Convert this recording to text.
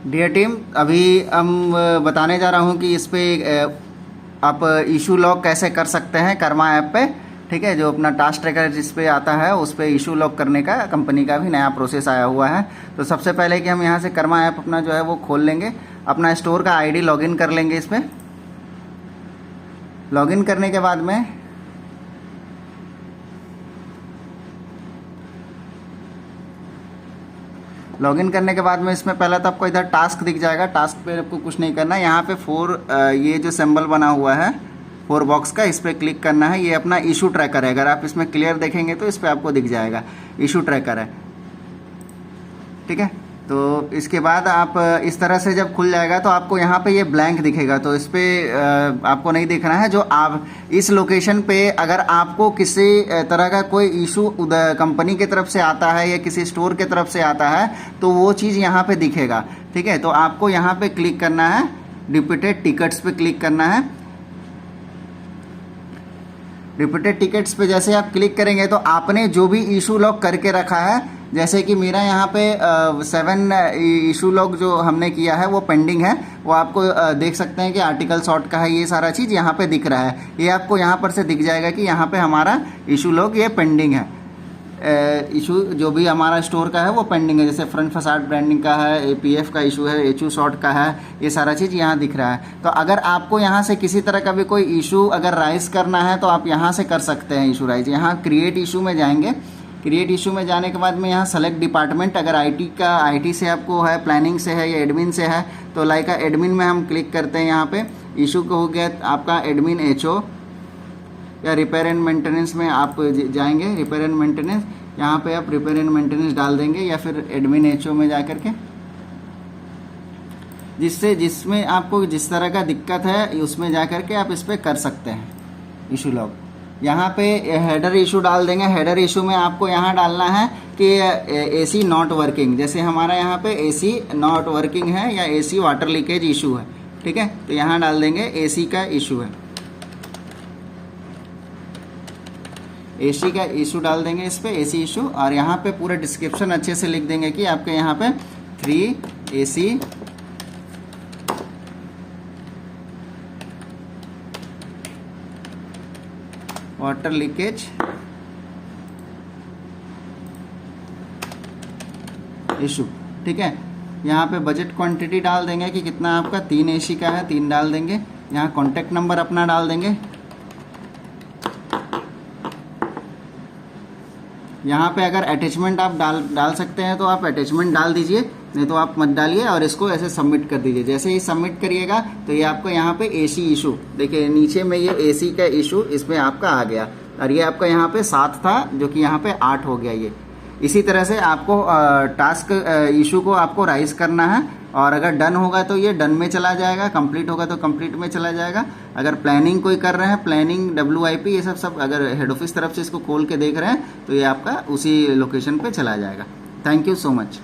Dear team, अभी हम बताने जा रहा हूँ कि इस पे आप इशू लॉग कैसे कर सकते हैं कर्मा ऐप पे। ठीक है, जो अपना टास्क ट्रैकर जिस पे आता है उस पे इशू लॉग करने का कंपनी का भी नया प्रोसेस आया हुआ है। तो सबसे पहले कि हम यहाँ से कर्मा ऐप अपना जो है वो खोल लेंगे, अपना स्टोर का आईडी लॉगिन कर लेंगे। इस पर लॉगिन करने के बाद में लॉगिन करने के बाद में इसमें पहले तो आपको इधर टास्क दिख जाएगा। टास्क पे आपको कुछ नहीं करना है। यहाँ पे ये जो सिंबल बना हुआ है 4 बॉक्स का, इस पर क्लिक करना है। ये अपना इशू ट्रैकर है। अगर आप इसमें क्लियर देखेंगे तो इस पर आपको दिख जाएगा इशू ट्रैकर है। ठीक है, तो इसके बाद आप इस तरह से जब खुल जाएगा तो आपको यहाँ पे ये ब्लैंक दिखेगा। तो इस पर आपको नहीं दिखना है। जो आप इस लोकेशन पे अगर आपको किसी तरह का कोई इशू कंपनी की तरफ से आता है या किसी स्टोर की तरफ से आता है तो वो चीज़ यहाँ पे दिखेगा। ठीक है, तो आपको यहाँ पे क्लिक करना है, रिपीटेड टिकट्स पे क्लिक करना है। रिपीटेड टिकट्स पे जैसे आप क्लिक करेंगे तो आपने जो भी इशू लॉग करके रखा है, जैसे कि मेरा यहाँ पे 7 इशू लॉग जो हमने किया है वो पेंडिंग है। वो आपको देख सकते हैं कि आर्टिकल सॉर्ट का है, ये सारा चीज़ यहाँ पे दिख रहा है। ये आपको यहाँ पर से दिख जाएगा कि यहाँ पे हमारा इशू लॉग ये पेंडिंग है। इशू जो भी हमारा स्टोर का है वो पेंडिंग है। जैसे फ्रंट फसाड ब्रांडिंग का है, APF का इशू है, HU शॉर्ट का है, ये सारा चीज़ यहाँ दिख रहा है। तो अगर आपको यहाँ से किसी तरह का भी कोई इशू अगर राइज करना है तो आप यहाँ से कर सकते हैं इशू राइज। यहाँ क्रिएट इशू में जाएंगे। क्रिएट इशू में जाने के बाद में यहाँ सेलेक्ट डिपार्टमेंट, अगर IT से आपको है, प्लानिंग से है या एडमिन से है तो लाइक एडमिन में हम क्लिक करते हैं। यहाँ पे इशू को हो गया आपका एडमिन HO या रिपेयर एंड मेंटेनेंस में आप जाएंगे। रिपेयर एंड मेंटेनेंस, यहाँ पे आप रिपेयर एंड मेंटेनेंस डाल देंगे या फिर एडमिन HO में जा करके, जिसमें आपको जिस तरह का दिक्कत है उसमें जा करके आप इस पर कर सकते हैं इशू लॉग। यहाँ पे हेडर इशू डाल देंगे। हेडर इशू में आपको यहाँ डालना है कि AC नॉट वर्किंग। जैसे हमारा यहाँ पे AC नॉट वर्किंग है या AC वाटर लीकेज इशू है। ठीक है, तो यहाँ डाल देंगे AC का इशू है, AC का इशू डाल देंगे इस पे AC इशू। और यहाँ पे पूरा डिस्क्रिप्शन अच्छे से लिख देंगे कि आपके यहाँ पे 3 AC वाटर लीकेज इशू। ठीक है, यहाँ पे बजट क्वांटिटी डाल देंगे कि कितना आपका 3 AC का है, 3 डाल देंगे। यहाँ कॉन्टेक्ट नंबर अपना डाल देंगे। यहाँ पे अगर अटैचमेंट आप डाल सकते हैं तो आप अटैचमेंट डाल दीजिए, नहीं तो आप मत डालिए और इसको ऐसे सबमिट कर दीजिए। जैसे ही सबमिट करिएगा तो ये आपको यहाँ पे AC इशू देखिए, नीचे में ये AC का इशू इसमें आपका आ गया और ये आपका यहाँ पे 7 था जो कि यहाँ पे 8 हो गया। ये इसी तरह से आपको टास्क इशू को आपको राइज करना है और अगर डन होगा तो ये डन में चला जाएगा, कंप्लीट होगा तो कंप्लीट में चला जाएगा। अगर प्लानिंग कोई कर रहे हैं, प्लानिंग WIP ये सब अगर हेड ऑफिस तरफ से इसको खोल के देख रहे हैं तो ये आपका उसी लोकेशन पे चला जाएगा। Thank you so much.